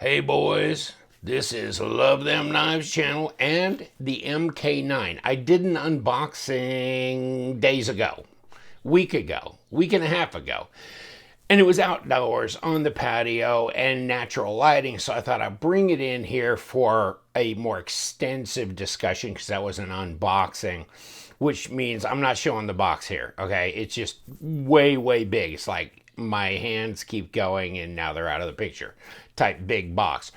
Hey boys, this is Love Them Knives channel and the MK9. I did an unboxing days ago, week and a half ago. And it was outdoors on the patio and natural lighting, so I thought I'd bring it in here for a more extensive discussion because that was an unboxing, which means I'm not showing the box here, okay? It's just way, way big. It's like my hands keep going and now they're out of the picture type big box.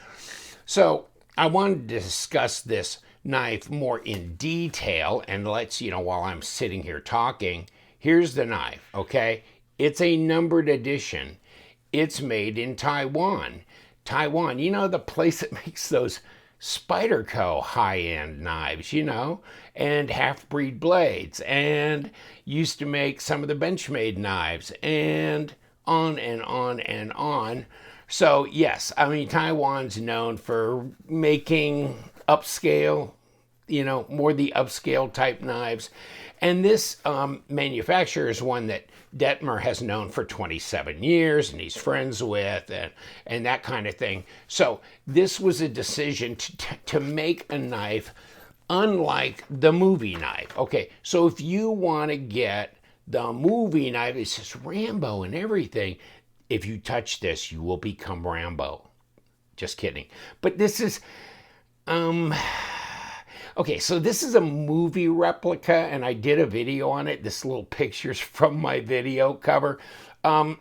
So I wanted to discuss this knife more in detail, and while I'm sitting here talking, here's the knife, okay? It's a numbered edition. It's made in Taiwan. Taiwan, the place that makes those Spyderco high-end knives, and half-breed blades, and used to make some of the Benchmade knives, and on and on and on. So yes, Taiwan's known for making upscale, more the upscale type knives. And this manufacturer is one that Dietmar has known for 27 years and he's friends with and that kind of thing. So this was a decision to make a knife unlike the movie knife. Okay, so if you want to get the movie knife, it says Rambo and everything. If you touch this, you will become Rambo. Just kidding. But this is, okay, so this is a movie replica, and I did a video on it. This little picture's from my video cover. And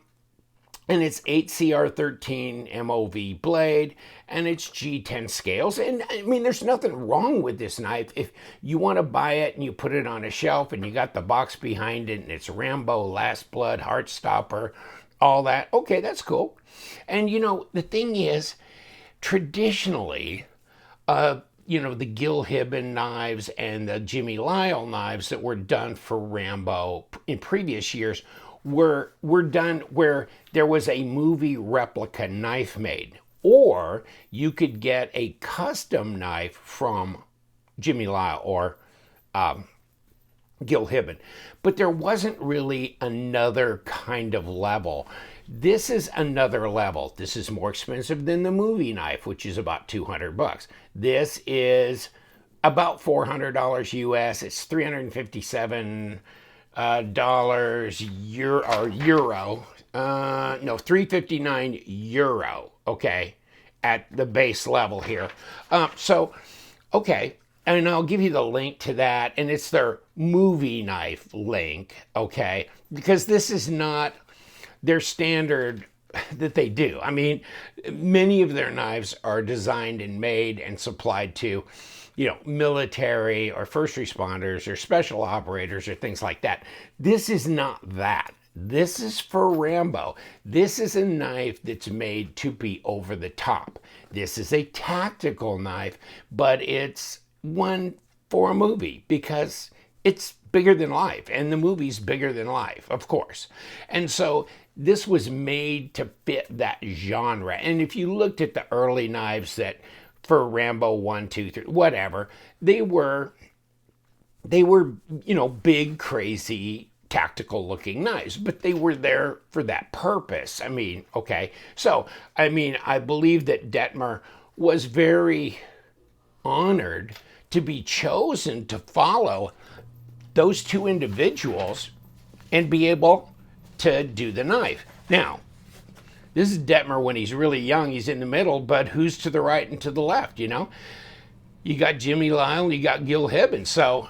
it's 8CR13 MOV blade, and it's G10 scales. And there's nothing wrong with this knife. If you want to buy it and you put it on a shelf and you got the box behind it and it's Rambo, Last Blood, Heartstopper, all that, okay, that's cool. And the thing is, traditionally, the Gil Hibben knives and the Jimmy Lyle knives that were done for Rambo in previous years were done where there was a movie replica knife made, or you could get a custom knife from Jimmy Lyle or Gil Hibben. But there wasn't really another kind of level. This is another level. This is more expensive than the movie knife, which is about $200. This is about $400 US. It's $357 euro. No, 359 euro. Okay, at the base level here. Okay. And I'll give you the link to that, and it's their movie knife link, okay? Because this is not their standard that they do. Many of their knives are designed and made and supplied to, military or first responders or special operators or things like that. This is not that. This is for Rambo. This is a knife that's made to be over the top. This is a tactical knife, but it's one for a movie because it's bigger than life, and the movie's bigger than life, of course. And so this was made to fit that genre. And if you looked at the early knives that for Rambo 1, 2, 3, whatever, they were big, crazy, tactical looking knives, but they were there for that purpose. Okay. So, I believe that Dietmar was very honored to be chosen to follow those two individuals and be able to do the knife. Now, this is Dietmar when he's really young. He's in the middle, but who's to the right and to the left, You got Jimmy Lyle and you got Gil Hibben. So,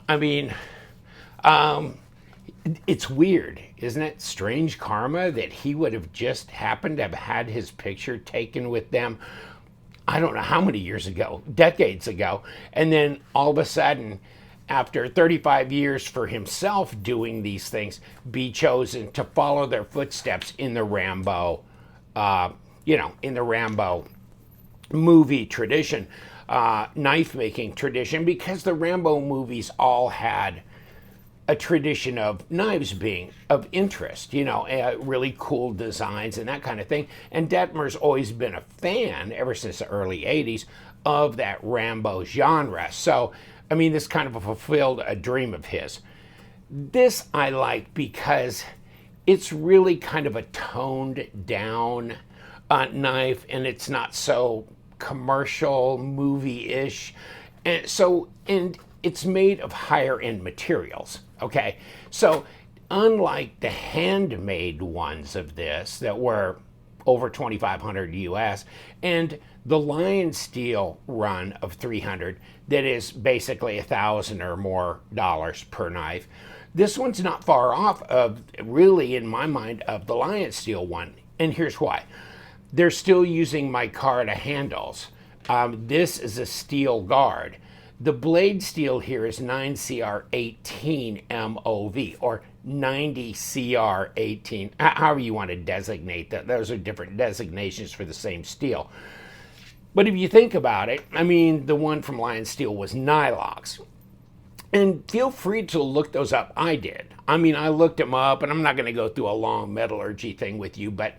it's weird, isn't it? Strange karma that he would have just happened to have had his picture taken with them, I don't know how many years ago, decades ago, and then all of a sudden, after 35 years for himself doing these things, be chosen to follow their footsteps in the Rambo, in the Rambo movie tradition, knife-making tradition, because the Rambo movies all had a tradition of knives being of interest, really cool designs and that kind of thing. And Dietmar's always been a fan, ever since the early 80s, of that Rambo genre. So, this kind of fulfilled a dream of his. This I like because it's really kind of a toned down knife, and it's not so commercial movie-ish. And it's made of higher end materials, okay? So unlike the handmade ones of this that were over $2,500 US, and the Lion Steel run of 300 that is basically $1,000 or more per knife, this one's not far off of, really in my mind, of the Lion Steel one. And here's why. They're still using micarta handles. This is a steel guard. The blade steel here is 9CR18 MOV, or 90CR18, however you want to designate that. Those are different designations for the same steel. But if you think about it, I mean, the one from Lion Steel was Nylox. And feel free to look those up. I did. I mean, I looked them up, and I'm not going to go through a long metallurgy thing with you, but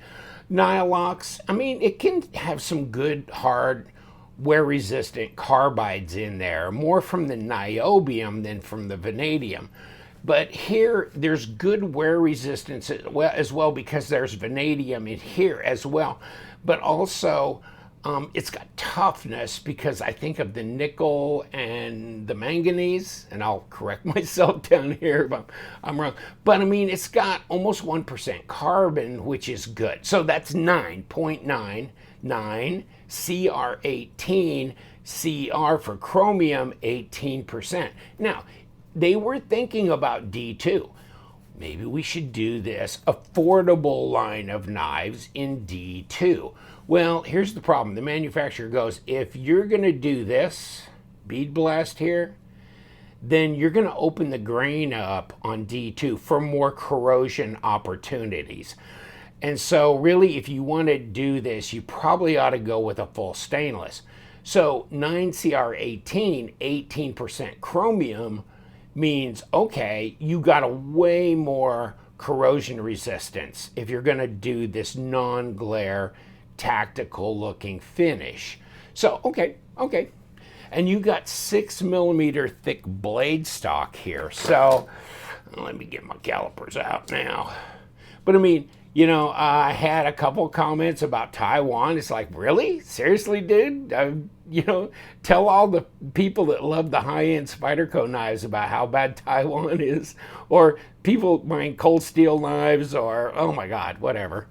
Nylox, I mean, it can have some good, hard, wear-resistant carbides in there, more from the niobium than from the vanadium. But here, there's good wear resistance as well because there's vanadium in here as well. But also, it's got toughness because I think of the nickel and the manganese, and I'll correct myself down here if I'm wrong. But I mean, it's got almost 1% carbon, which is good. So that's 9.99 CR18, CR for chromium, 18%. Now, they were thinking about D2. Maybe we should do this affordable line of knives in D2. Well, here's the problem. The manufacturer goes, if you're going to do this bead blast here, then you're going to open the grain up on D2 for more corrosion opportunities. And so really, if you want to do this, you probably ought to go with a full stainless. So 9CR18, 18% chromium means, okay, you got a way more corrosion resistance if you're going to do this non-glare, tactical looking finish. So, okay. And you got 6mm thick blade stock here. So let me get my calipers out now. But I mean, you know, I had a couple comments about Taiwan. It's like, really? Seriously, dude? You know, tell all the people that love the high-end Spyderco knives about how bad Taiwan is. Or people buying cold steel knives, or, oh my God, whatever.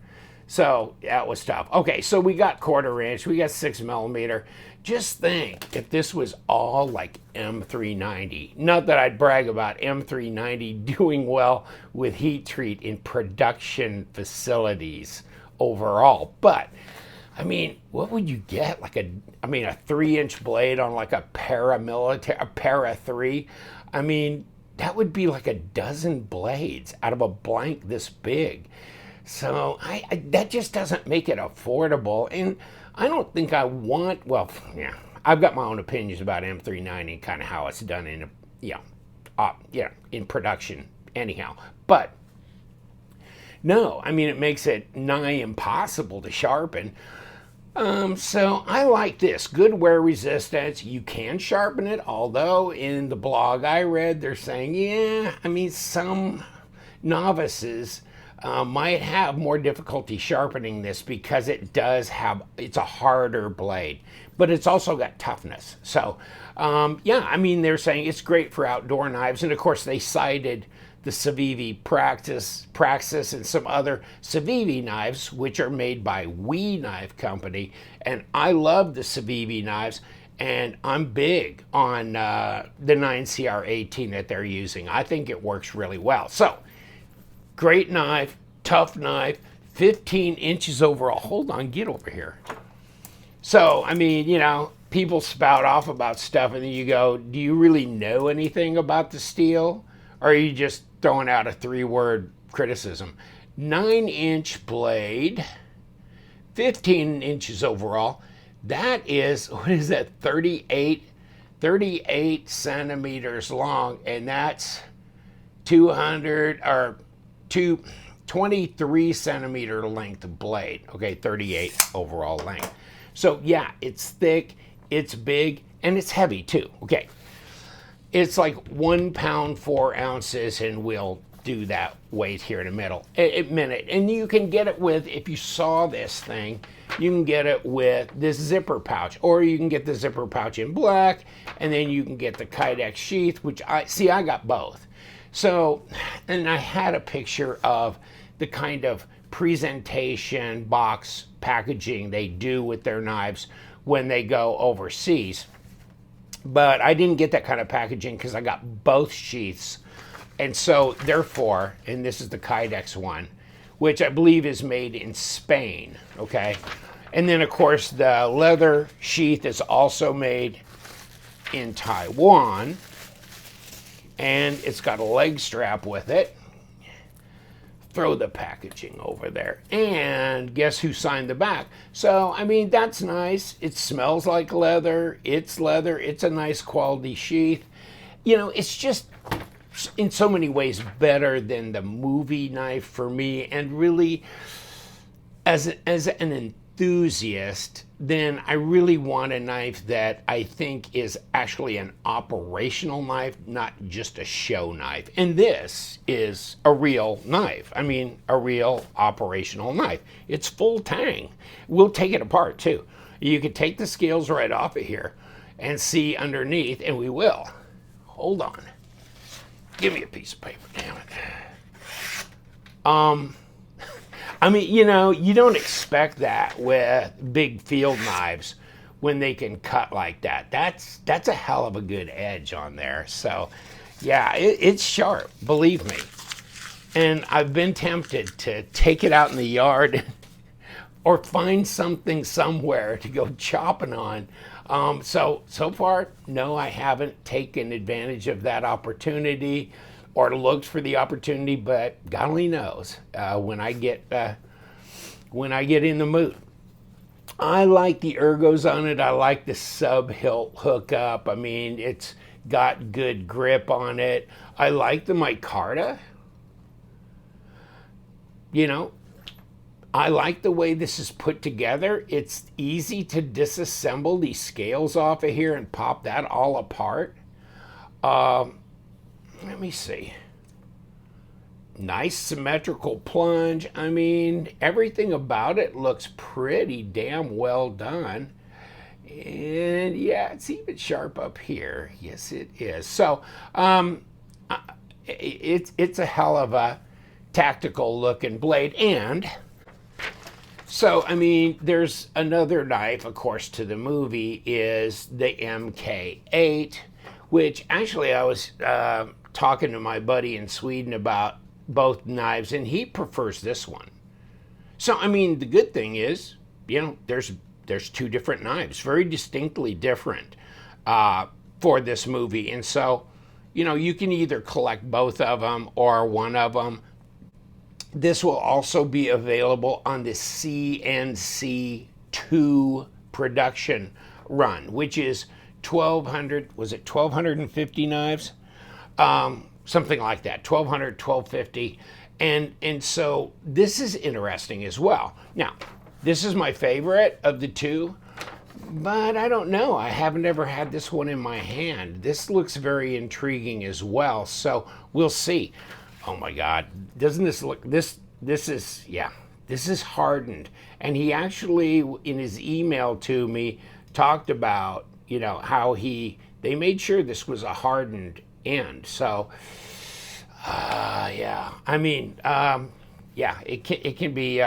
So that was tough. Okay, so we got 1/4 inch, we got 6mm. Just think if this was all like M390. Not that I'd brag about M390 doing well with heat treat in production facilities overall, but I mean, what would you get? Like a 3-inch blade on like a paramilitary, a para 3. I mean, that would be like a dozen blades out of a blank this big. So that just doesn't make it affordable. And I don't think I want, well, yeah, I've got my own opinions about M390 and kind of how it's done in, in production anyhow. But no, I mean, it makes it nigh impossible to sharpen. So I like this. Good wear resistance. You can sharpen it, although in the blog I read, they're saying, yeah, I mean, some novices might have more difficulty sharpening this because it's a harder blade, but it's also got toughness. So, yeah, I mean, they're saying it's great for outdoor knives. And of course, they cited the Civivi Praxis and some other Civivi knives, which are made by We Knife Company. And I love the Civivi knives, and I'm big on the 9CR18 that they're using. I think it works really well. So, great knife, tough knife, 15 inches overall. Hold on, get over here. So, I mean, you know, people spout off about stuff and then you go, do you really know anything about the steel? Or are you just throwing out a 3-word criticism? 9-inch blade, 15 inches overall. That is, what is that, 38 centimeters long, and that's 23 centimeter length blade. Okay, 38 overall length. So yeah, it's thick, it's big, and it's heavy too. Okay, it's like 1 pound 4 ounces, and we'll do that weight here in a minute. And you can get it with, if you saw this thing, you can get it with this zipper pouch, or you can get the zipper pouch in black, and then you can get the Kydex sheath, which I got both. So, and I had a picture of the kind of presentation box packaging they do with their knives when they go overseas. But I didn't get that kind of packaging because I got both sheaths. And so therefore, and this is the Kydex one, which I believe is made in Spain, okay? And then of course the leather sheath is also made in Taiwan, and it's got a leg strap with it. Throw the packaging over there. And guess who signed the back? So, I mean, that's nice. It smells like leather. It's leather. It's a nice quality sheath. You know, it's just in so many ways better than the movie knife for me. And really, as an enthusiast, then I really want a knife that I think is actually an operational knife, not just a show knife. And this is a real knife. I mean, a real operational knife. It's full tang. We'll take it apart too. You could take the scales right off of here and see underneath, and we will. Hold on. Give me a piece of paper, damn it. I mean, you know, you don't expect that with big field knives when they can cut like that. That's a hell of a good edge on there. So, yeah, it's sharp, believe me. And I've been tempted to take it out in the yard or find something somewhere to go chopping on. So far, no, I haven't taken advantage of that opportunity or looked for the opportunity, but God only knows when I get in the mood. I like the ergos on it. I like the sub-hilt hookup. I mean, it's got good grip on it. I like the micarta. You know, I like the way this is put together. It's easy to disassemble these scales off of here and pop that all apart. Let me see. Nice symmetrical plunge. I mean, everything about it looks pretty damn well done. And yeah, it's even sharp up here. Yes, it is. So it's a hell of a tactical looking blade. And so, I mean, there's another knife, of course, to the movie is the MK8, which actually I was talking to my buddy in Sweden about both knives, and he prefers this one. So, I mean, the good thing is, you know, there's two different knives, very distinctly different for this movie. And so, you know, you can either collect both of them or one of them. This will also be available on the CNC² production run, which is 1,250 knives? Something like that, 1,200, 1,250. And so this is interesting as well. Now, this is my favorite of the two, but I don't know. I haven't ever had this one in my hand. This looks very intriguing as well, so we'll see. Oh my God, doesn't this look, this is hardened. And he actually, in his email to me, talked about, you know, how they made sure this was a hardened end. So, yeah, I mean, yeah, it can be,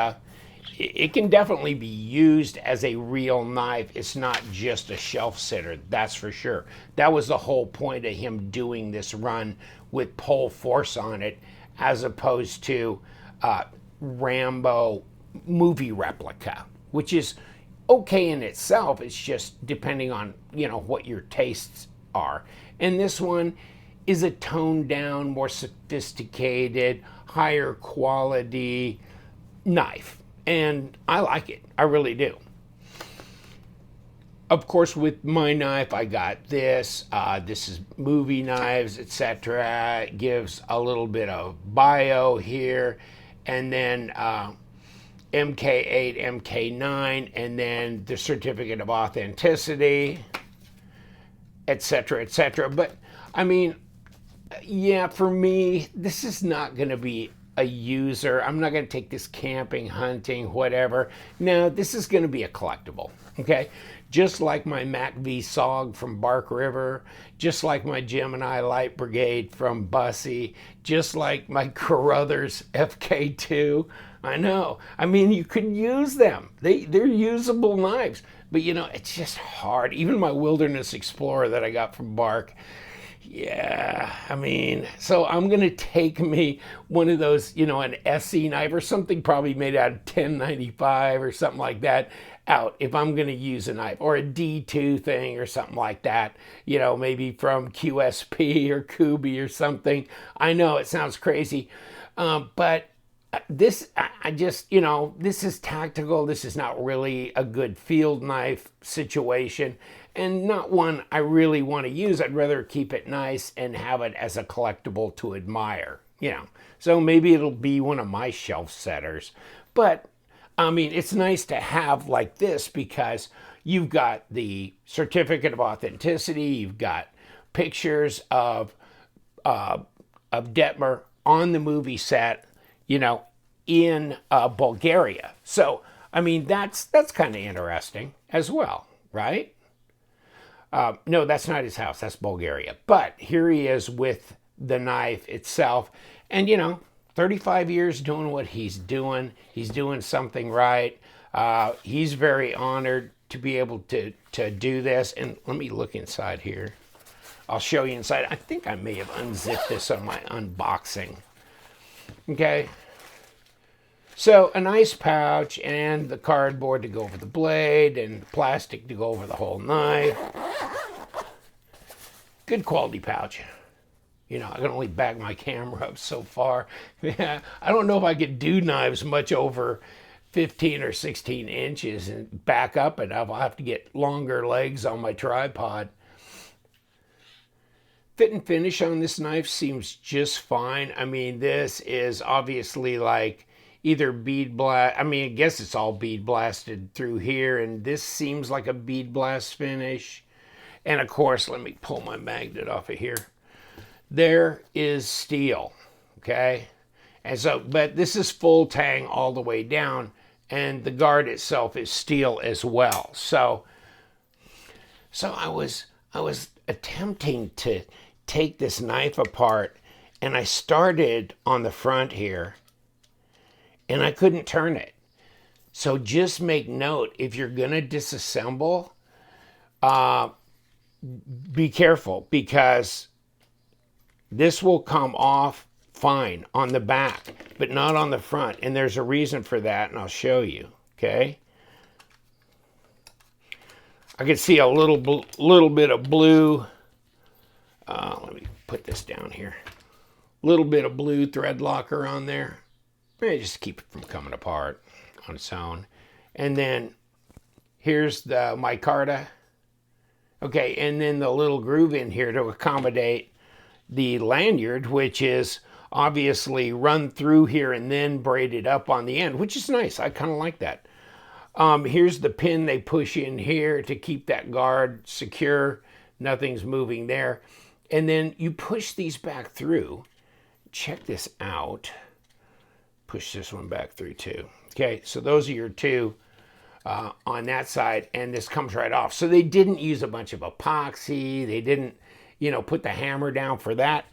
it can definitely be used as a real knife. It's not just a shelf sitter, that's for sure. That was the whole point of him doing this run with Pohl Force on it, as opposed to Rambo movie replica, which is okay in itself. It's just depending on, you know, what your tastes are. And this one is a toned down, more sophisticated, higher quality knife. And I like it, I really do. Of course, with my knife, I got this. This is movie knives, etc. It gives a little bit of bio here, and then MK8, MK9, and then the certificate of authenticity, etc., etc. But I mean, yeah, for me, this is not going to be a user. I'm not going to take this camping, hunting, whatever. No, this is going to be a collectible, okay? Just like my Mac V SOG from Bark River, just like my Gemini Light Brigade from Bussy, just like my Carruthers FK2. I know. I mean, you could use them. They're usable knives. But, you know, it's just hard. Even my Wilderness Explorer that I got from Bark, yeah, I mean, so I'm going to take me one of those, you know, an SE knife or something probably made out of 1095 or something like that out if I'm going to use a knife, or a D2 thing or something like that, you know, maybe from QSP or Kubi or something. I know it sounds crazy, but this, I just, you know, this is tactical. This is not really a good field knife situation, and not one I really want to use. I'd rather keep it nice and have it as a collectible to admire, you know. So maybe it'll be one of my shelf setters. But, I mean, it's nice to have like this because you've got the certificate of authenticity. You've got pictures of Dietmar on the movie set, you know, in Bulgaria. So, I mean, that's kind of interesting as well, right? No, that's not his house. That's Bulgaria. But here he is with the knife itself. And, you know, 35 years doing what he's doing. He's doing something right. He's very honored to be able to do this. And let me look inside here. I'll show you inside. I think I may have unzipped this on my unboxing. Okay. So a nice pouch and the cardboard to go over the blade and the plastic to go over the whole knife. Good quality pouch. You know, I can only back my camera up so far. Yeah, I don't know if I could do knives much over 15 or 16 inches and back up enough. I'll have to get longer legs on my tripod. Fit and finish on this knife seems just fine. I mean, this is obviously like either bead blast. I mean, I guess it's all bead blasted through here, and this seems like a bead blast finish. And of course, let me pull my magnet off of here. There is steel, okay? And so, but this is full tang all the way down, and the guard itself is steel as well. So I was attempting to take this knife apart, and I started on the front here, and I couldn't turn it. So just make note, if you're gonna disassemble, be careful, because this will come off fine on the back, but not on the front. And there's a reason for that, and I'll show you, okay? I can see a little bit of blue. Let me put this down here. A little bit of blue thread locker on there. Maybe just keep it from coming apart on its own. And then here's the micarta. Okay, and then the little groove in here to accommodate the lanyard, which is obviously run through here and then braided up on the end, which is nice. I kind of like that. Here's the pin they push in here to keep that guard secure. Nothing's moving there. And then you push these back through. Check this out. Push this one back through too. Okay, so those are your two on that side, and this comes right off. So they didn't use a bunch of epoxy. They didn't, you know, put the hammer down for that.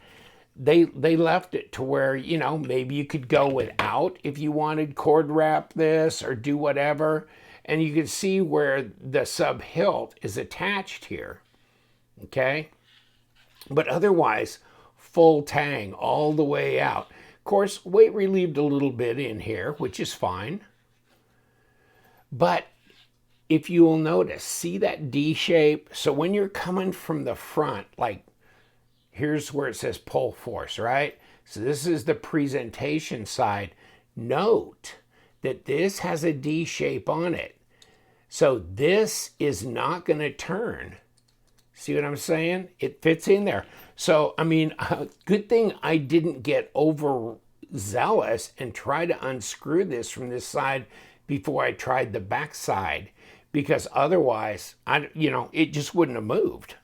They left it to where, you know, maybe you could go without if you wanted, cord wrap this or do whatever. And you can see where the sub hilt is attached here. Okay, but otherwise full tang all the way out. Of course, weight relieved a little bit in here, which is fine. But if you will notice, see that D shape? So when you're coming from the front, like here's where it says Pohl Force, right? So this is the presentation side. Note that this has a D shape on it. So this is not going to turn. See what I'm saying? It fits in there. So, I mean, good thing I didn't get overzealous and try to unscrew this from this side before I tried the back side, because otherwise, it just wouldn't have moved.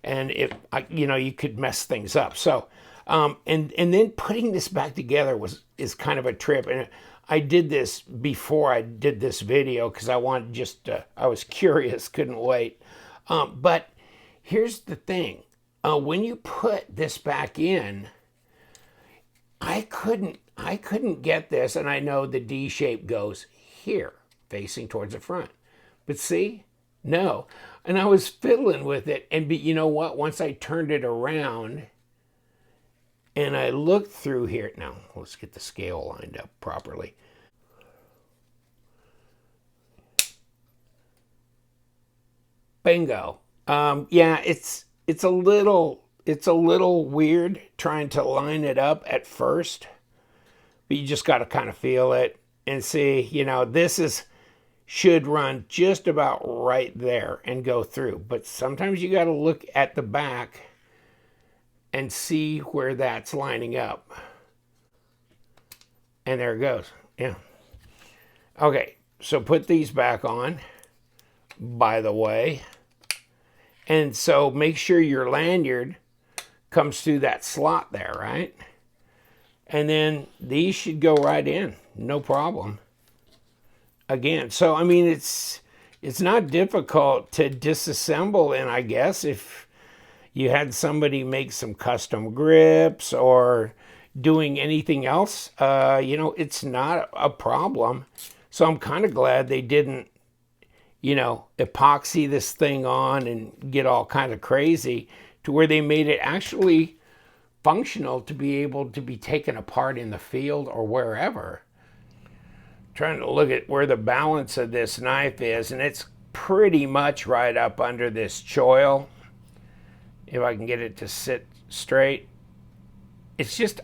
And you could mess things up. So And then putting this back together is kind of a trip. And I did this before I did this video because I wanted I was curious, couldn't wait. But here's the thing. When you put this back in, I couldn't get this, and I know the D shape goes here, facing towards the front. But see, no. And I was fiddling with it, and you know what? Once I turned it around, and I looked through here. Now, let's get the scale lined up properly. Bingo. Yeah, it's a little weird trying to line it up at first, but you just got to kind of feel it and see, you know, should run just about right there and go through. But sometimes you got to look at the back and see where that's lining up. And there it goes. Yeah. Okay, so put these back on, by the way. And so make sure your lanyard comes through that slot there, right? And then these should go right in, no problem. Again, so I mean, it's not difficult to disassemble, and I guess if you had somebody make some custom grips or doing anything else, you know, it's not a problem. So I'm kind of glad they didn't, you know, epoxy this thing on and get all kind of crazy, to where they made it actually functional to be able to be taken apart in the field or wherever. Trying to look at where the balance of this knife is, and it's pretty much right up under this choil. If I can get it to sit straight. It's just,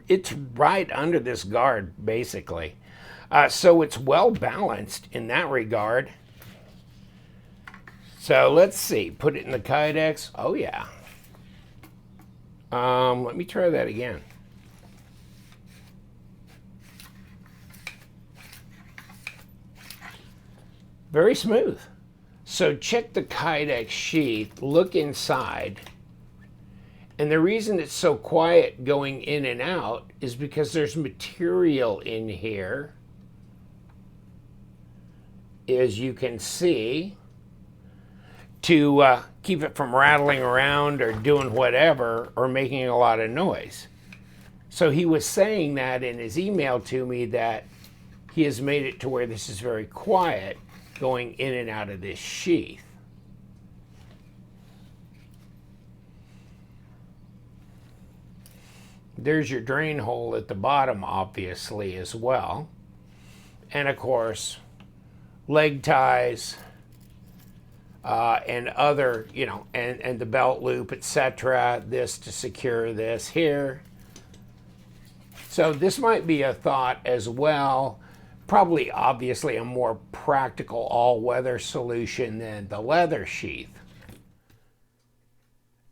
it's right under this guard, basically. So it's well balanced in that regard. So let's see, put it in the Kydex. Oh yeah. Let me try that again. Very smooth. So check the Kydex sheath, look inside. And the reason it's so quiet going in and out is because there's material in here, as you can see, to keep it from rattling around or doing whatever or making a lot of noise. So he was saying that in his email to me, that he has made it to where this is very quiet going in and out of this sheath. There's your drain hole at the bottom, obviously, as well. And of course, leg ties, and other, you know, and the belt loop, etc. This to secure this here. So this might be a thought as well. Probably, obviously, a more practical all-weather solution than the leather sheath.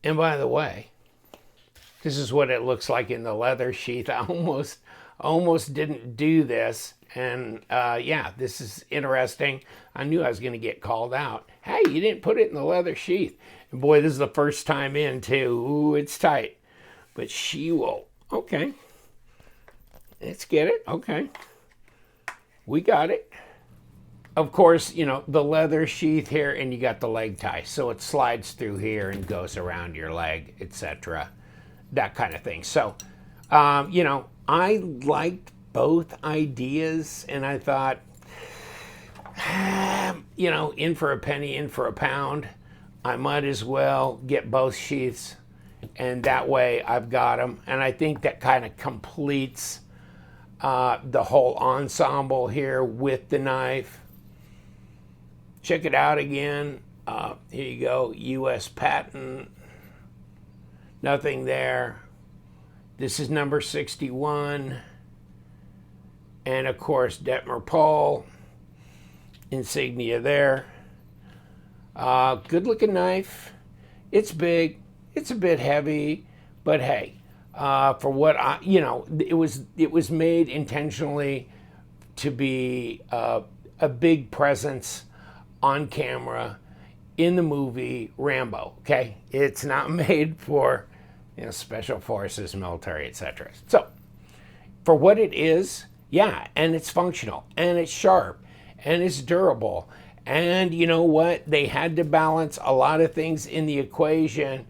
And by the way, this is what it looks like in the leather sheath. I almost didn't do this. And yeah, this is interesting. I knew I was going to get called out. Hey, you didn't put it in the leather sheath. And boy, this is the first time in too. Ooh, it's tight. But she will. Okay. Let's get it. Okay. We got it. Of course, you know, the leather sheath here, and you got the leg tie. So it slides through here and goes around your leg, etc. That kind of thing. So, you know, I liked both ideas, and I thought, you know, in for a penny, in for a pound. I might as well get both sheaths, and that way I've got them. And I think that kind of completes the whole ensemble here with the knife. Check it out again. Here you go, U.S. patent. Nothing there. This is number 61. And of course, Dietmar Pohl. Insignia there. Good looking knife. It's big. It's a bit heavy. But hey, for what you know, it was made intentionally to be a big presence on camera in the movie Rambo. Okay, it's not made for you know, special forces, military, etc. So for what it is, yeah, and it's functional, and it's sharp, and it's durable. And you know what? They had to balance a lot of things in the equation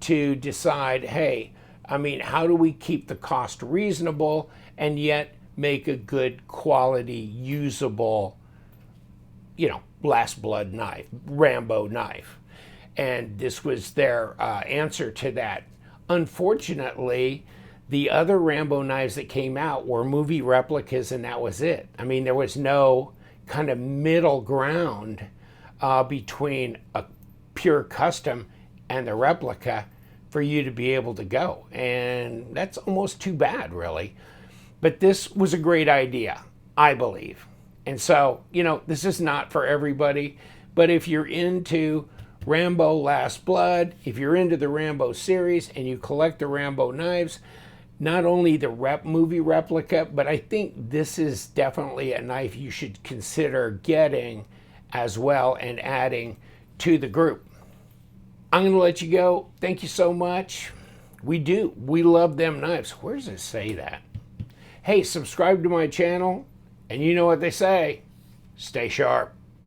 to decide, hey, I mean, how do we keep the cost reasonable and yet make a good quality, usable, you know, last blood knife, Rambo knife? And this was their answer to that. Unfortunately, the other Rambo knives that came out were movie replicas, and that was it. I mean, there was no kind of middle ground between a pure custom and the replica for you to be able to go. And that's almost too bad, really. But this was a great idea, I believe. And so, you know, this is not for everybody, but if you're into Rambo Last Blood, if you're into the Rambo series and you collect the Rambo knives, not only the movie replica, but I think this is definitely a knife you should consider getting as well and adding to the group. I'm going to let you go. Thank you so much. We love them knives. Where does it say that? Hey, subscribe to my channel, and you know what they say, stay sharp.